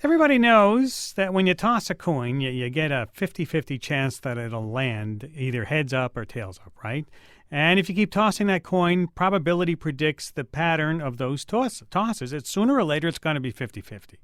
Everybody knows that when you toss a coin, you get a 50-50 chance that it'll land either heads up or tails up, right? And if you keep tossing that coin, probability predicts the pattern of those tosses. It's sooner or later, it's going to be 50-50.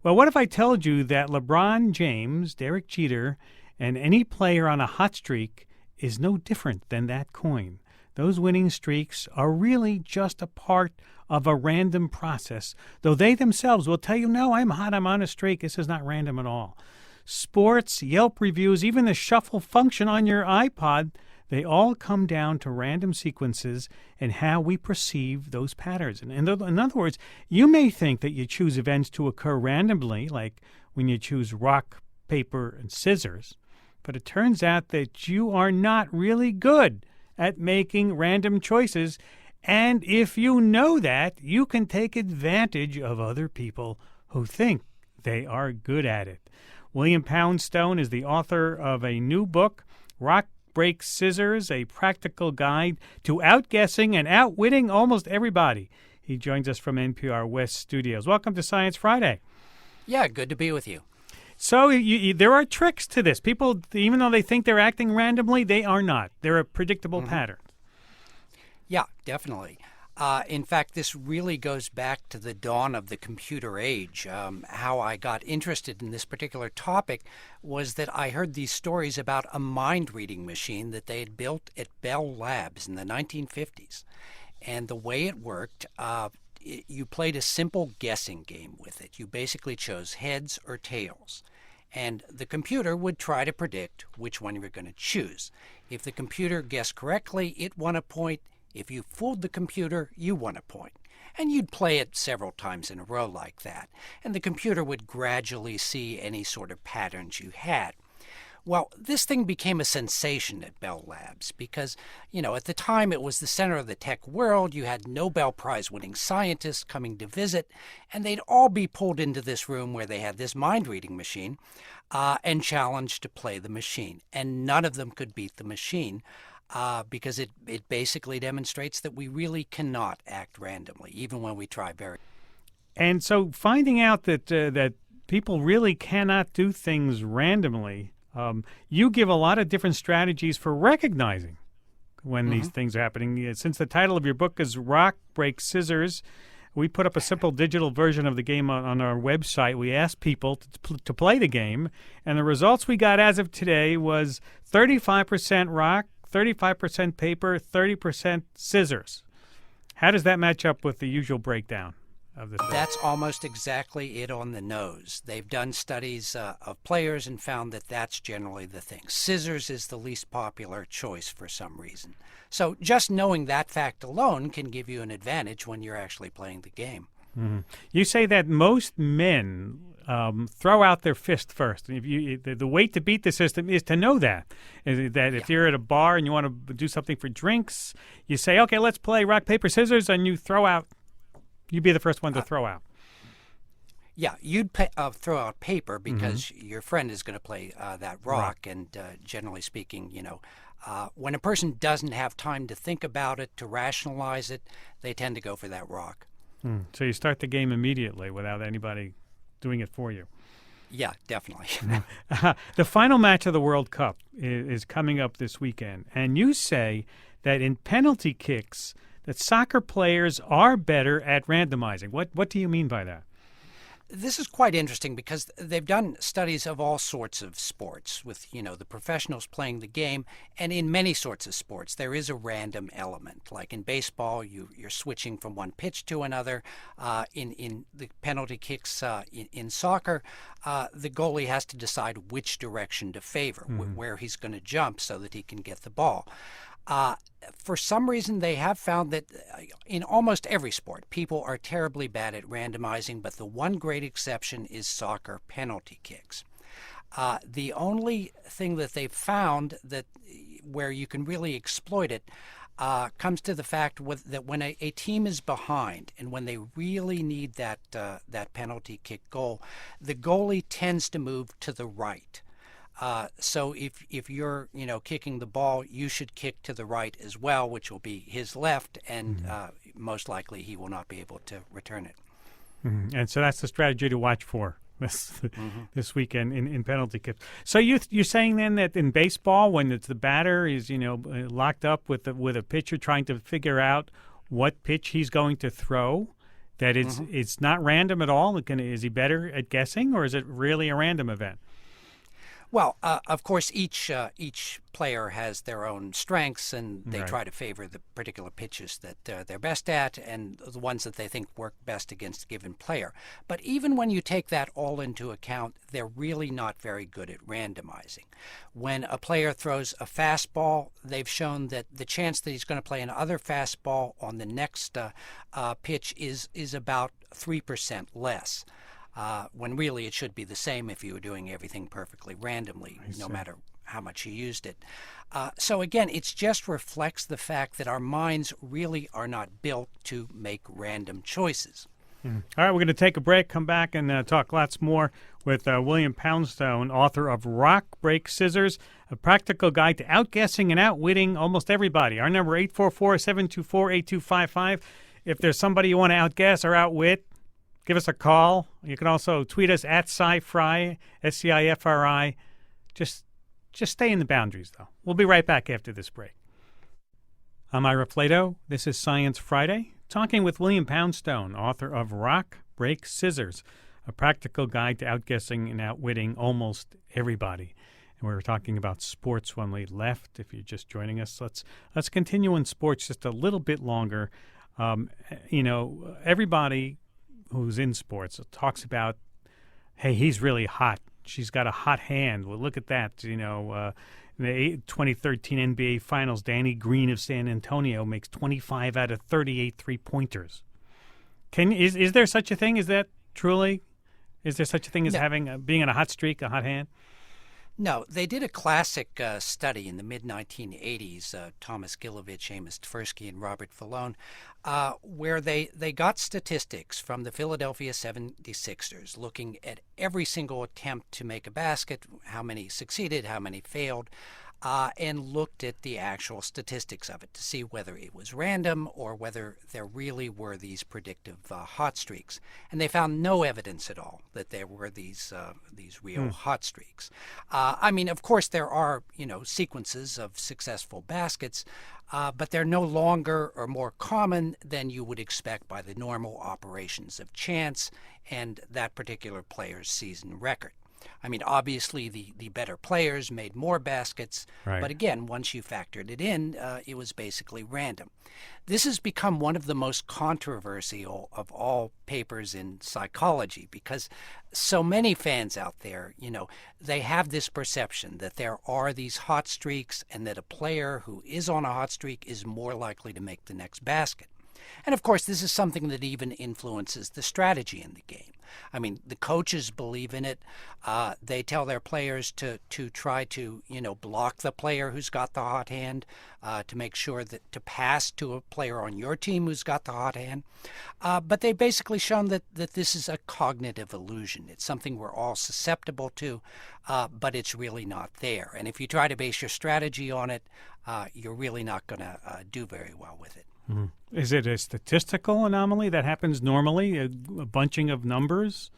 Well, what if I told you that LeBron James, Derek Jeter, and any player on a hot streak is no different than that coin? Those winning streaks are really just a part of a random process, though they themselves will tell you, no, I'm hot, I'm on a streak. This is not random at all. Sports, Yelp reviews, even the shuffle function on your iPod, they all come down to random sequences and how we perceive those patterns. And in other words, you may think that you choose events to occur randomly, like when you choose rock, paper, and scissors, but it turns out that you are not really good at making random choices. And if you know that, you can take advantage of other people who think they are good at it. William Poundstone is the author of a new book, Rock, Break, Scissors, a practical guide to outguessing and outwitting almost everybody. He joins us from NPR West Studios. Welcome to Science Friday. Yeah, good to be with you. So there are tricks to this. People, even though they think they're acting randomly, they are not. They're a predictable pattern. Yeah, definitely. In fact, this really goes back to the dawn of the computer age. How I got interested in this particular topic was that I heard these stories about a mind-reading machine that they had built at Bell Labs in the 1950s. And the way it worked, you played a simple guessing game with it. You basically chose heads or tails. And the computer would try to predict which one you were going to choose. If the computer guessed correctly, it won a point. If you fooled the computer, you won a point. And you'd play it several times in a row like that. And the computer would gradually see any sort of patterns you had. Well, this thing became a sensation at Bell Labs because, at the time it was the center of the tech world. You had Nobel Prize-winning scientists coming to visit, and they'd all be pulled into this room where they had this mind-reading machine and challenged to play the machine. And none of them could beat the machine because it basically demonstrates that we really cannot act randomly, even when we try very. And so finding out that people really cannot do things randomly, you give a lot of different strategies for recognizing when these things are happening. Since the title of your book is Rock, Break, Scissors, we put up a simple digital version of the game on our website. We asked people to play the game, and the results we got as of today was 35% rock, 35% paper, 30% scissors. How does that match up with the usual breakdown of this? That's almost exactly it on the nose. They've done studies of players and found that that's generally the thing. Scissors is the least popular choice for some reason. So just knowing that fact alone can give you an advantage when you're actually playing the game. Mm-hmm. You say that most men throw out their fist first. The way to beat the system is to know that. If you're at a bar and you want to do something for drinks, you say, okay, let's play rock, paper, scissors, and you throw out. You'd be the first one to throw out. Yeah, you'd throw out paper because your friend is going to play that rock. And generally speaking, when a person doesn't have time to think about it, to rationalize it, they tend to go for that rock. So you start the game immediately without anybody doing it for you. Yeah, definitely. The final match of the World Cup is coming up this weekend, and you say that in penalty kicks that soccer players are better at randomizing. What do you mean by that? This is quite interesting because they've done studies of all sorts of sports with, the professionals playing the game. And in many sorts of sports, there is a random element. Like in baseball, you're switching from one pitch to another. In the penalty kicks in soccer, the goalie has to decide which direction to favor, where he's going to jump so that he can get the ball. For some reason, they have found that in almost every sport, people are terribly bad at randomizing, but the one great exception is soccer penalty kicks. The only thing that they've found where you can really exploit it comes to the fact that when a team is behind and when they really need that penalty kick goal, the goalie tends to move to the right. So if you're kicking the ball, you should kick to the right as well, which will be his left, and most likely he will not be able to return it. And so that's the strategy to watch for this weekend in penalty kicks. So you're saying then that in baseball, when it's the batter is locked up with a pitcher trying to figure out what pitch he's going to throw, that it's not random at all? Is he better at guessing, or is it really a random event? Well, of course, each player has their own strengths, and they try to favor the particular pitches that they're best at and the ones that they think work best against a given player. But even when you take that all into account, they're really not very good at randomizing. When a player throws a fastball, they've shown that the chance that he's going to play another fastball on the next pitch is about 3% less. When really it should be the same if you were doing everything perfectly randomly, no matter how much you used it. So again, it just reflects the fact that our minds really are not built to make random choices. All right, we're going to take a break, come back, and talk lots more with William Poundstone, author of Rock, Break, Scissors, A Practical Guide to Outguessing and Outwitting Almost Everybody. Our number, 844-724-8255. If there's somebody you want to outguess or outwit, give us a call. You can also tweet us at SciFri, SCIFRI. Just stay in the boundaries, though. We'll be right back after this break. I'm Ira Flato. This is Science Friday, talking with William Poundstone, author of Rock, Break, Scissors, A Practical Guide to Outguessing and Outwitting Almost Everybody. And we were talking about sports when we left. If you're just joining us, let's continue in sports just a little bit longer. Everybody who's in sports talks about, hey, he's really hot. She's got a hot hand. Well, look at that. In the 2013 NBA Finals, Danny Green of San Antonio makes 25 out of 38 three-pointers. Is there such a thing? Is there such a thing as being in a hot streak, a hot hand? No, they did a classic study in the mid-1980s, Thomas Gilovich, Amos Tversky, and Robert Falone, where they got statistics from the Philadelphia 76ers, looking at every single attempt to make a basket, how many succeeded, how many failed, and looked at the actual statistics of it to see whether it was random or whether there really were these predictive hot streaks. And they found no evidence at all that there were these real hot streaks. Of course, there are sequences of successful baskets, but they're no longer or more common than you would expect by the normal operations of chance and that particular player's season record. Obviously, the better players made more baskets, but again, once you factored it in, it was basically random. This has become one of the most controversial of all papers in psychology because so many fans out there, they have this perception that there are these hot streaks and that a player who is on a hot streak is more likely to make the next basket. And of course, this is something that even influences the strategy in the game. The coaches believe in it. They tell their players to try to, block the player who's got the hot hand, to make sure that to pass to a player on your team who's got the hot hand. But they've basically shown that this is a cognitive illusion. It's something we're all susceptible to, but it's really not there. And if you try to base your strategy on it, you're really not going to do very well with it. Mm-hmm. Is it a statistical anomaly that happens normally, a bunching of numbers?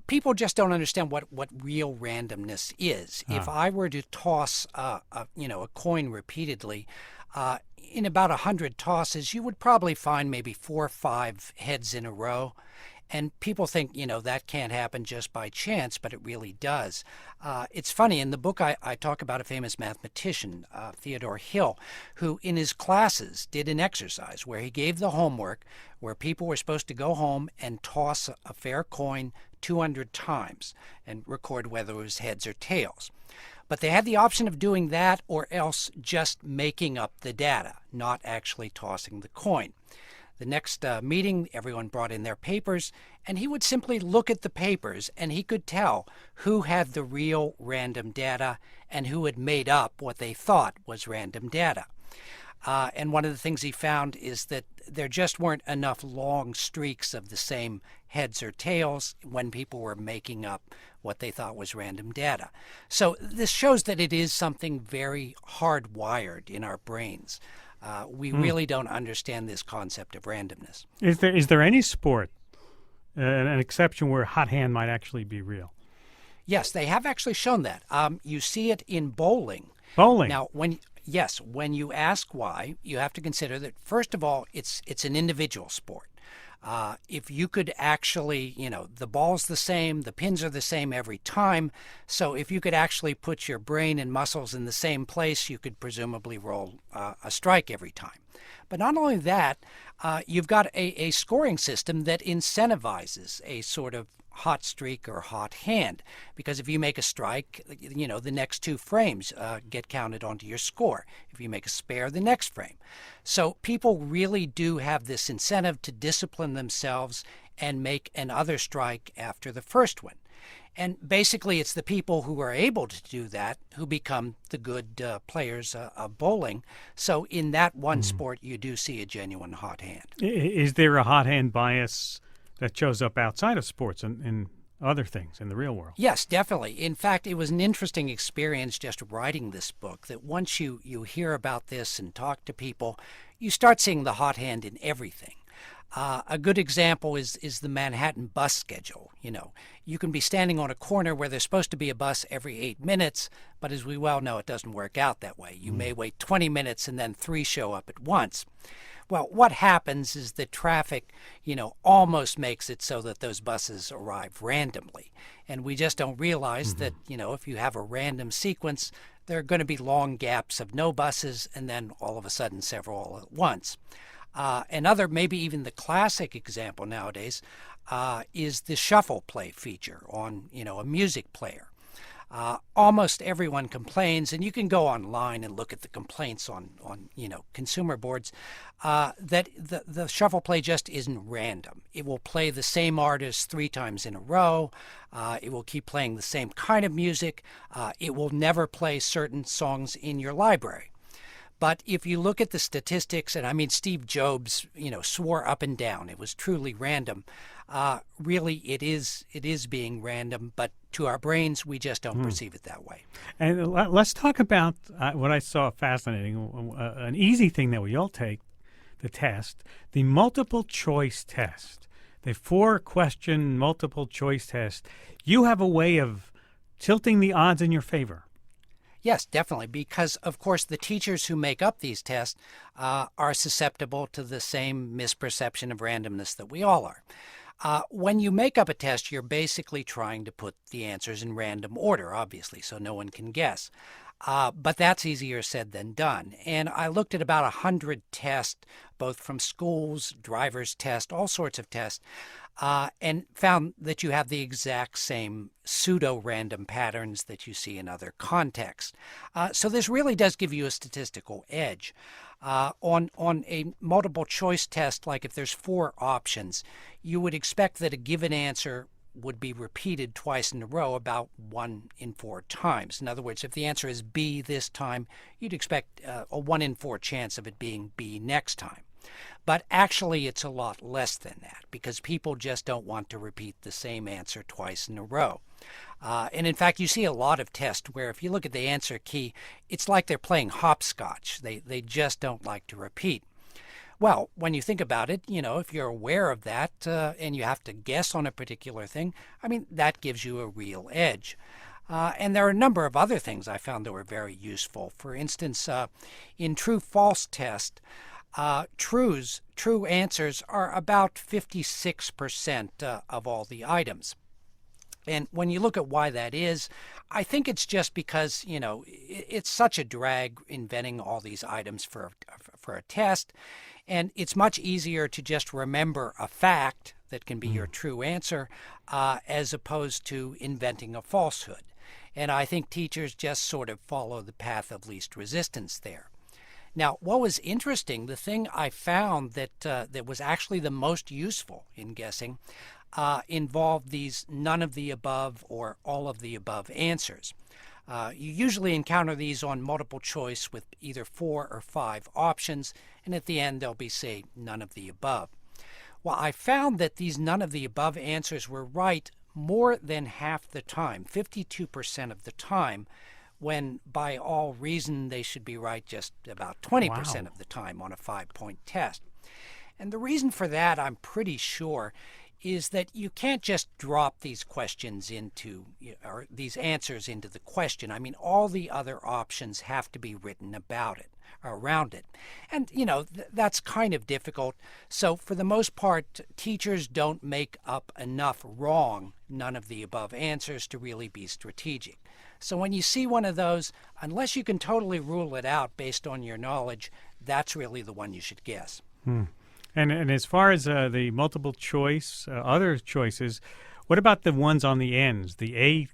People just don't understand what real randomness is. If I were to toss a coin repeatedly, in about 100 tosses, you would probably find maybe 4 or 5 heads in a row. And people think, that can't happen just by chance, but it really does. It's funny, in the book I talk about a famous mathematician, Theodore Hill, who in his classes did an exercise where he gave the homework where people were supposed to go home and toss a fair coin 200 times and record whether it was heads or tails. But they had the option of doing that or else just making up the data, not actually tossing the coin. The next meeting, everyone brought in their papers, and he would simply look at the papers, and he could tell who had the real random data and who had made up what they thought was random data. And one of the things he found is that there just weren't enough long streaks of the same heads or tails when people were making up what they thought was random data. So this shows that it is something very hardwired in our brains. We really don't understand this concept of randomness. Is there any sport an exception where hot hand might actually be real. Yes, they have actually shown that. You see it in bowling. Bowling. Now, when you ask why, you have to consider that first of all, it's an individual sport. If you could actually, the ball's the same, the pins are the same every time. So if you could actually put your brain and muscles in the same place, you could presumably roll a strike every time. But not only that, you've got a scoring system that incentivizes a sort of hot streak or hot hand, because if you make a strike, the next two frames get counted onto your score. If you make a spare, the next frame. So people really do have this incentive to discipline themselves and make another strike after the first one. And basically, it's the people who are able to do that who become the good players of bowling. So in that one sport, you do see a genuine hot hand. Is there a hot hand bias that shows up outside of sports and in other things in the real world? Yes, definitely. In fact, it was an interesting experience just writing this book, that once you hear about this and talk to people, you start seeing the hot hand in everything. A good example is the Manhattan bus schedule. You can be standing on a corner where there's supposed to be a bus every 8 minutes, but as we well know, it doesn't work out that way. You may wait 20 minutes and then 3 show up at once. Well, what happens is the traffic, almost makes it so that those buses arrive randomly. And we just don't realize that, if you have a random sequence, there are going to be long gaps of no buses and then all of a sudden several all at once. Another, maybe even the classic example nowadays, is the shuffle play feature on, a music player. Almost everyone complains, and you can go online and look at the complaints on consumer boards, that the shuffle play just isn't random. It will play the same artist 3 times in a row. It will keep playing the same kind of music. It will never play certain songs in your library. But if you look at the statistics, and I mean, Steve Jobs, swore up and down it was truly random. Really, it is being random, but to our brains, we just don't perceive it that way. And let's talk about what I saw fascinating, an easy thing that we all take, the test, the multiple choice test, the 4-question multiple choice test. You have a way of tilting the odds in your favor. Yes, definitely, because, of course, the teachers who make up these tests are susceptible to the same misperception of randomness that we all are. When you make up a test, you're basically trying to put the answers in random order, obviously, so no one can guess. But that's easier said than done. And I looked at about 100 tests, both from schools, driver's test, all sorts of tests, and found that you have the exact same pseudo-random patterns that you see in other contexts. So this really does give you a statistical edge. On a multiple choice test, like if there's 4 options, you would expect that a given answer would be repeated twice in a row about 1 in 4 times. In other words, if the answer is B this time, you'd expect a 1 in 4 chance of it being B next time. But actually, it's a lot less than that, because people just don't want to repeat the same answer twice in a row. And in fact, you see a lot of tests where if you look at the answer key, it's like they're playing hopscotch. They just don't like to repeat. Well, when you think about it, if you're aware of that and you have to guess on a particular thing, that gives you a real edge. And there are a number of other things I found that were very useful. For instance, in true-false test, true answers are about 56% of all the items. And when you look at why that is, I think it's just because, it's such a drag inventing all these items for a test. And it's much easier to just remember a fact that can be your true answer as opposed to inventing a falsehood. And I think teachers just sort of follow the path of least resistance there. Now, what was interesting, the thing I found that was actually the most useful in guessing involved these none of the above or all of the above answers. You usually encounter these on multiple choice with either 4 or 5 options, and at the end they'll be, say, none of the above. Well, I found that these none of the above answers were right more than half the time, 52% of the time, when by all reason they should be right just about 20% of the time on a 5-point test. And the reason for that, I'm pretty sure, is that you can't just drop these questions into, or these answers into the question. I mean, all the other options have to be written about it, around it. And, that's kind of difficult. So for the most part, teachers don't make up enough wrong, none of the above answers to really be strategic. So when you see one of those, unless you can totally rule it out based on your knowledge, that's really the one you should guess. And as far as the multiple choice, other choices, what about the ones on the ends, the A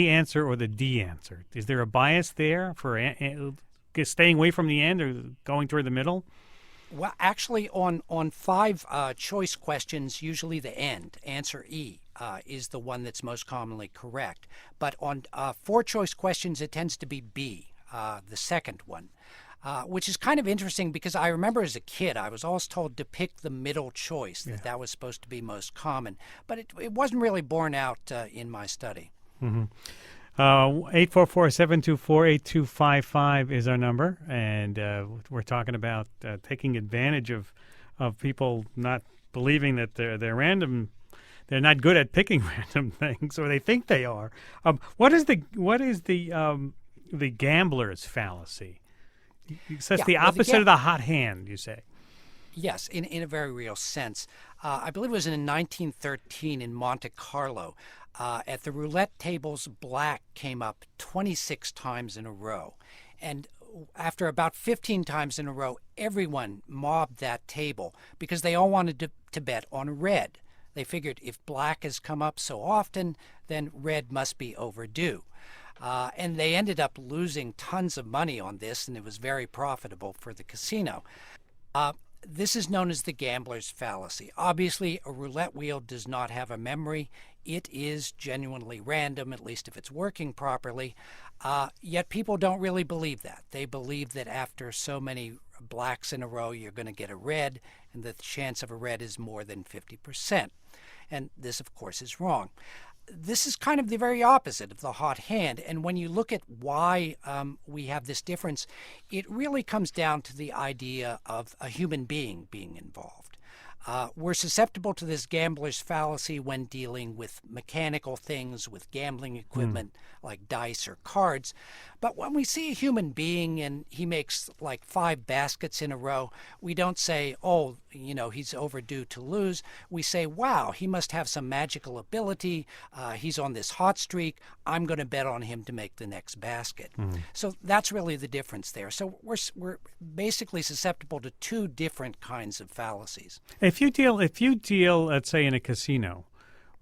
answer or the D answer? Is there a bias there for staying away from the end or going toward the middle? Well, actually, on 5 choice questions, usually the end, answer E, is the one that's most commonly correct. But on 4 choice questions, it tends to be B, the second one. Which is kind of interesting because I remember as a kid, I was always told to pick the middle choice, that was supposed to be most common. But it wasn't really borne out in my study. 844-724-8255 is our number, and we're talking about taking advantage of people not believing that they're random. They're not good at picking random things, or they think they are. What is the gambler's fallacy? So it's the opposite of the hot hand, you say. Yes, in a very real sense. I believe it was in 1913 in Monte Carlo. At the roulette tables, black came up 26 times in a row. And after about 15 times in a row, everyone mobbed that table because they all wanted to bet on red. They figured if black has come up so often, then red must be overdue. And they ended up losing tons of money on this, and it was very profitable for the casino. This is known as the gambler's fallacy. Obviously, a roulette wheel does not have a memory. It is genuinely random, at least if it's working properly. Yet people don't really believe that. They believe that after so many blacks in a row, you're going to get a red, and the chance of a red is more than 50%. And this, of course, is wrong. This is kind of the very opposite of the hot hand. And when you look at why we have this difference, it really comes down to the idea of a human being being involved. We're susceptible to this gambler's fallacy when dealing with mechanical things, with gambling equipment like dice or cards. But when we see a human being and he makes like 5 baskets in a row, we don't say, oh, he's overdue to lose. We say, wow, he must have some magical ability. He's on this hot streak. I'm going to bet on him to make the next basket. So that's really the difference there. So we're basically susceptible to 2 different kinds of fallacies. If you deal, let's say in a casino,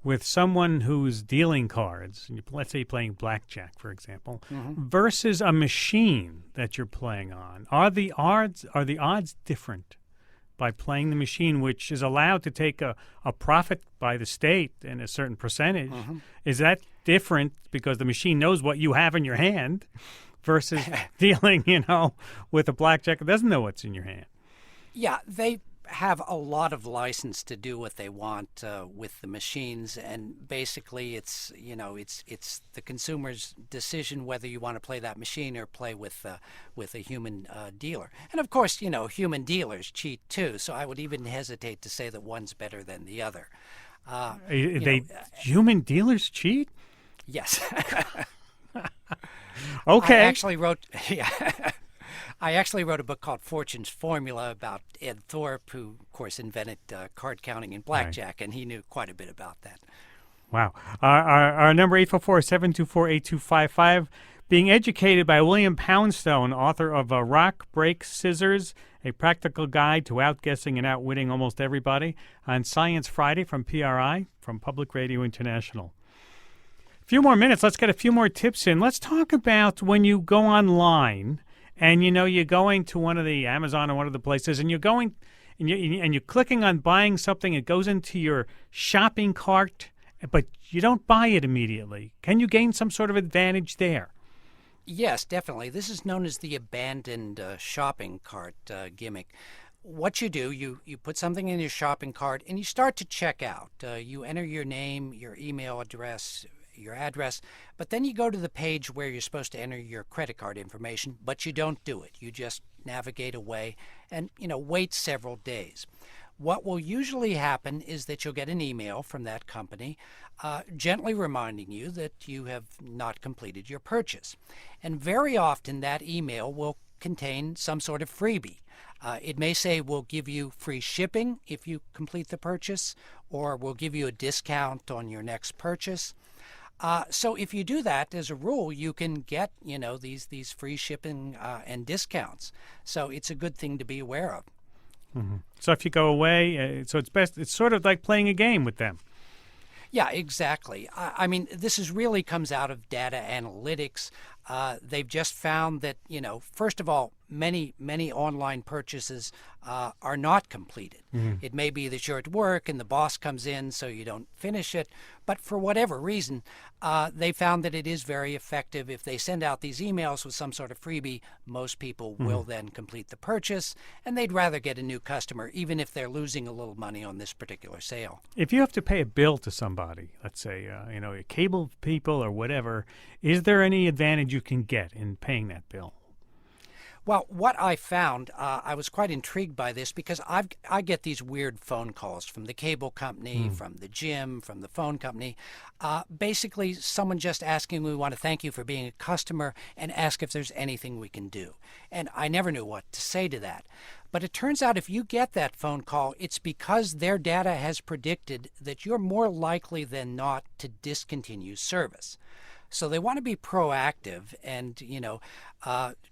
with someone who's dealing cards, let's say playing blackjack, for example, versus a machine that you're playing on, are the odds different by playing the machine, which is allowed to take a profit by the state in a certain percentage? Is that different because the machine knows what you have in your hand versus dealing, with a blackjack that doesn't know what's in your hand? Yeah, they have a lot of license to do what they want with the machines, and basically it's the consumer's decision whether you want to play that machine or play with a human dealer. And of course, human dealers cheat too, so I would even hesitate to say that one's better than the other. Human dealers cheat? Yes. Okay. I actually wrote a book called Fortune's Formula about Ed Thorpe, who, of course, invented card counting in blackjack, and he knew quite a bit about that. Wow. Our number, 844-724-8255, being educated by William Poundstone, author of Rock, Break, Scissors, A Practical Guide to Outguessing and Outwitting Almost Everybody, on Science Friday from PRI, from Public Radio International. A few more minutes. Let's get a few more tips in. Let's talk about when you go online and you're going to one of the Amazon or one of the places, and you're going and you're clicking on buying something. It goes into your shopping cart, but you don't buy it immediately. Can you gain some sort of advantage there? Yes, definitely. This is known as the abandoned shopping cart gimmick. What you do, you put something in your shopping cart and you start to check out. You enter your name, your email address, your address, but then you go to the page where you're supposed to enter your credit card information, but you don't do it. You just navigate away and wait several days. what will usually happen is that you'll get an email from that company gently reminding you that you have not completed your purchase. And very often that email will contain some sort of freebie. It may say we'll give you free shipping if you complete the purchase, or we'll give you a discount on your next purchase. So if you do that, as a rule, you can get, these free shipping and discounts. So it's a good thing to be aware of. Mm-hmm. So if you go away, so it's sort of like playing a game with them. Yeah, exactly. I mean, this really comes out of data analytics. They've just found that, first of all, many online purchases are not completed. Mm-hmm. It may be that you're at work and the boss comes in, so you don't finish it. But for whatever reason, they found that it is very effective. If they send out these emails with some sort of freebie, most people will then complete the purchase, and they'd rather get a new customer, even if they're losing a little money on this particular sale. If you have to pay a bill to somebody, let's say, cable people or whatever, is there any advantage you can get in paying that bill? Well, what I found, I was quite intrigued by this because I get these weird phone calls from the cable company, from the gym, from the phone company. Basically, someone just asking, we want to thank you for being a customer and ask if there's anything we can do. And I never knew what to say to that. But it turns out if you get that phone call, it's because their data has predicted that you're more likely than not to discontinue service. So they want to be proactive and,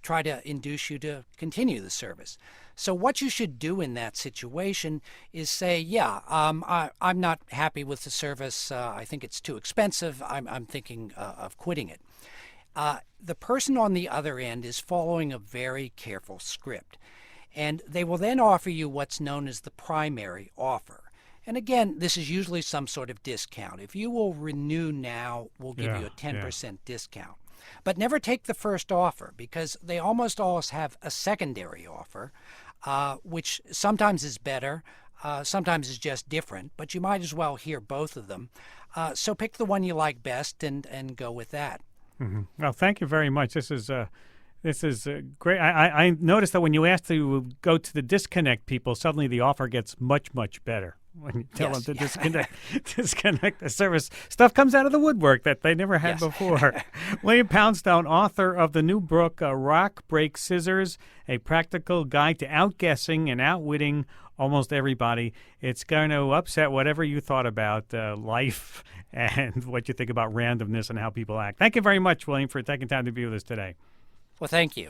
try to induce you to continue the service. So what you should do in that situation is say, I'm not happy with the service. I think it's too expensive. I'm thinking of quitting it. The person on the other end is following a very careful script. And they will then offer you what's known as the primary offer. And again, this is usually some sort of discount. If you will renew now, we'll give you a 10% discount. But never take the first offer because they almost always have a secondary offer, which sometimes is better, sometimes is just different, but you might as well hear both of them. So pick the one you like best and go with that. Mm-hmm. Well, thank you very much. This is great. I noticed that when you ask to go to the disconnect people, suddenly the offer gets much, much better. When you tell them to disconnect the service, stuff comes out of the woodwork that they never had before. William Poundstone, author of the new book, Rock, Break, Scissors, A Practical Guide to Outguessing and Outwitting Almost Everybody. It's going to upset whatever you thought about life and what you think about randomness and how people act. Thank you very much, William, for taking time to be with us today. Well, thank you.